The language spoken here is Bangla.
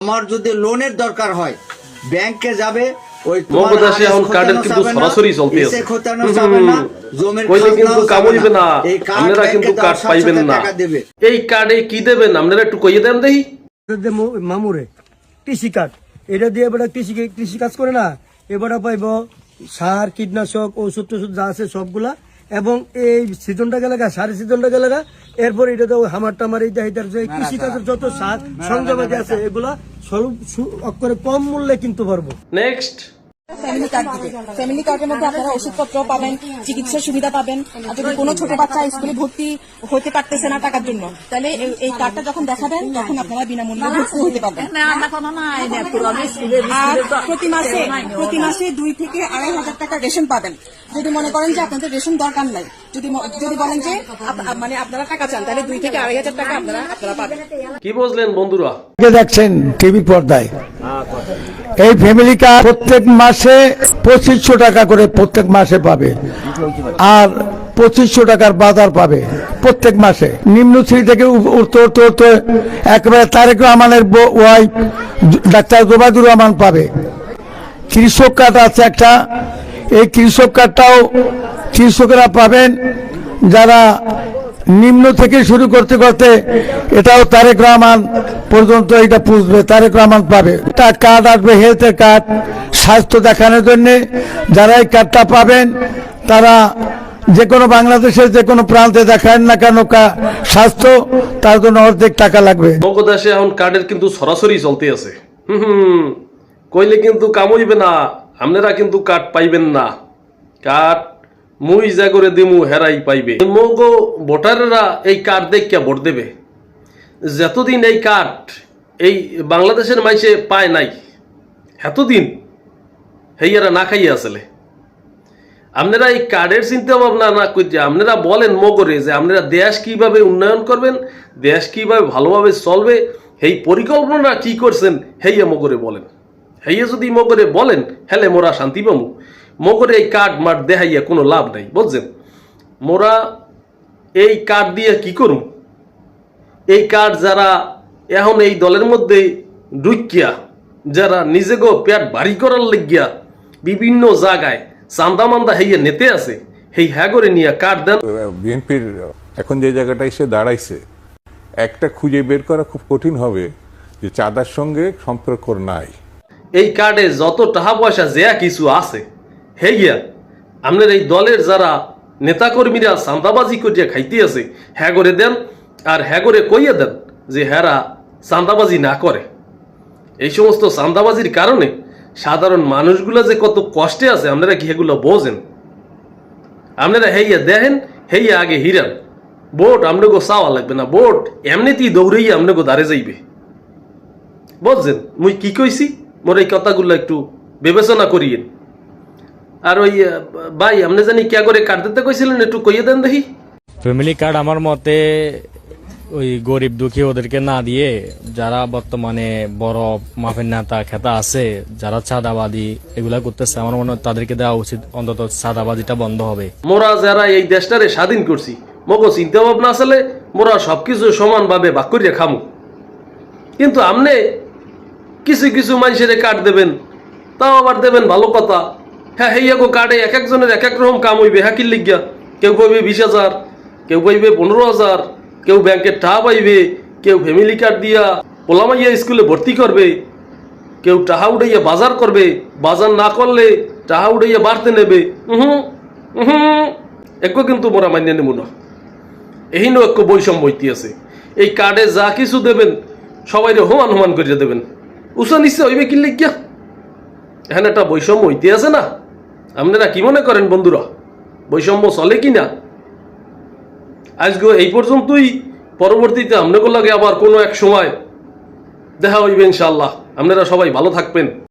আমার যদি লোনের দরকার হয় ব্যাংকে যাবে ওই মগদাসে এখন কার্ডের কিন্তু সরাসরি চলতে আছে কইলে কিন্তু কাম হইবে না আপনারা কিন্তু কার্ড পাইবেন না এই কার্ডে কি দেবেন আপনারা একটু কইয়ে দেন দেখি মামুরে কৃষি কার্ড এটা দিয়ে এবার কৃষি কাজ করে না এবার পাইব সার কীটনাশক ওষুধ টষুধ যা আছে সবগুলা এবং এই সিজনটা গেলে সারি সিজনটা গেলে এরপর এটা তো হামার টামার এই কৃষি কাজের যত সার সংযমাদি আছে এগুলা স্বরূপ অক্ষরে কম মূল্যে কিনতে পারবো। নেক্সট ফ্যামিলি কার্ড দিবে। ফ্যামিলি কার্ডের মধ্যে আপনারা ওষুধপত্র পাবেন, চিকিৎসার সুবিধা পাবেন। আর যদি কোনো ছোট বাচ্চা স্কুলে ভর্তি হতে পারতেছে না টাকার জন্য, তাহলে এই কার্ডটা যখন দেখাবেন তখন আপনারা বিনামূল্যে ভর্তি হতে পারবেন। আর প্রতি মাসে 2 থেকে 2,500 টাকা রেশন পাবেন। যদি মনে করেন যে আপনাদের রেশন দরকার নাই, যদি বলেন যে মানে আপনারা টাকা চান, তাহলে 2 থেকে 2,500 টাকা আপনারা পাবেন। কি বুঝলেন বন্ধুরা? দেখছেন টিভি পর্দায় এই ফ্যামিলি কার্ড প্রত্যেক মাসে 2500 টাকা করে প্রত্যেক মাসে পাবে, আর 2500 টাকার বাজার পাবে প্রত্যেক মাসে। নিম্ন শ্রেণী থেকে উঠতে একেবারে তারেক রহমানের ওয়াইফ ডাক্তার জোবাইদুর রহমান পাবে। কৃষক কার্ড আছে একটা, এই কৃষক কার্ডটাও কৃষকরা পাবেন যারা নিম্ন থেকে শুরু করতে করতে এটাও তারেক রহমান পর্যন্ত এটা পুষবে, তারেক রহমান পাবে। তার কার্ড আসবে হেলথের কার্ড, স্বাস্থ্য দেখানোর জন্য যারা এই কার্ডটা পাবেন তারা যে কোনো বাংলাদেশের যে কোনো প্রান্তে দেখান না কেন স্বাস্থ্য, তার জন্য অর্ধেক টাকা লাগবে। মগদাসে এখন কার্ডের কিন্তু সরাসরি চলতে আছে, কইলে কিন্তু কাম হইবে না, আপনারা কিন্তু কার্ড পাইবেন না। কার্ড মুই যা করে দিমু হেরাই পাইবে। মগ ভোটাররা এই কার্ড দেখে ভোট দেবে। যতদিন এই কার্ড এই বাংলাদেশের মাইসে পায় নাই এতদিন হেইয়ারা না খাইয়া আসলে। আপনারা এই কার্ডের চিন্তা ভাবনা না করছে, আপনারা বলেন মগরে যে আপনারা দেশ কিভাবে উন্নয়ন করবেন, দেশ কিভাবে ভালোভাবে চলবে, এই পরিকল্পনা কি করছেন হেইয়া মগরে বলেন। হেইয়া যদি মগরে বলেন হেলে মোরা শান্তি পামু। মগরে এই কার্ড মাঠ দেখাইয়া কোনো লাভ নাই, বুঝছেন? মোরা এই কার্ড দিয়ে কি করুম? এই কার্ড যারা এখন এই দলের মধ্যে ঢুকিয়া যারা নিজেকে পেট ভারী করার লেগিয়া বিভিন্ন জায়গায় চান্দা মান্দা হইয়া নেতে আছে, সেই হ্যাগরে নিয়ে কার্ড দেন। বিএনপির এখন যে জায়গাটা এসে দাঁড়াইছে, একটা খুঁজে বের করা খুব কঠিন হবে যে চাঁদার সঙ্গে সম্পর্ক নাই। এই কার্ডে যত টাকা পয়সা যে কিছু আছে হেইয়া আপনার এই দলের যারা নেতাকর্মীরা চাঁদাবাজি করিয়া খাইতে আছে হ্যাঁ করে দেন, আর হ্যাঁ করে কইয়া দেন যে হ্যারা চাঁদাবাজি না করে। এই সমস্ত চাঁদাবাজির কারণে সাধারণ মানুষগুলো যে কত কষ্টে আছে আপনারা কি এগুলো বোঝেন? আপনারা হেইয়া দেখেন, হেইয়া আগে হিরান। ভোট আপনাকে চাওয়া লাগবে না, ভোট এমনিতেই দৌড়াইয়া আপনাকে দাঁড়ে যাইবে, বুঝছেন? মুই কি কইছি মোর এই কথাগুলো একটু বিবেচনা করিয়েন। আর ওই ভাই আপনি জানি কে করে কার্ড দিতে কইছিলেন, একটু কইয়ে দেন দেখি। ফ্যামিলি কার্ড আমার মতে ওই গরিব দুঃখী ওদেরকে না দিয়ে যারা বর্তমানে বড় মাফের নেতা খেতা আছে, যারা চাঁদাবাদী এগুলা করতেছে, আমার মনে হয় তাদেরকে দেওয়া উচিত। অন্তত চাঁদাবাজিটা বন্ধ হবে। মোরা যারা এই দেশটারে স্বাধীন করছি, মগো চিন্তা ভাবনা আসলে মোরা সবকিছু সমানভাবে ভাগ করিয়া খামু। কিন্তু আপনি কিছু কিছু মানুষের কার্ড দেবেন, তাও আবার দেবেন ভালো কথা। হ্যাঁ হেইয়াগো কার্ডে এক একজনের এক এক রকম কাম হইবে। হ্যাঁ কি লিখিয়া কেউ পাইবে 20,000, কেউ পাইবে 15,000, কেউ ব্যাংকের টাকা পাইবে, কেউ ফ্যামিলি কার্ড দিয়া পোলামাইয়া স্কুলে ভর্তি করবে, কেউ টাকা উঠাইয়া বাজার করবে, বাজার না করলে টাকা উঠাইয়া বাড়তে নেবে। একো কিন্তু মোরা মানিয়ে নেব না। এহিনো এক বৈষম্য হইতে আছে। এই কার্ডে যা কিছু দেবেন সবাই সমান সমান করিয়া দেবেন। উঁচা নিশ্চয় হইবে কি লিখিয়া এখানে একটা বৈষম্য হইতে আছে না? আপনারা কি মনে করেন বন্ধুরা, বৈষম্য চলে কি না? আজকে এই পর্যন্তই। পরবর্তীতে আপনাদের লাগে আবার কোনো এক সময় দেখা হইবে ইনশাআল্লাহ। আপনারা সবাই ভালো থাকবেন।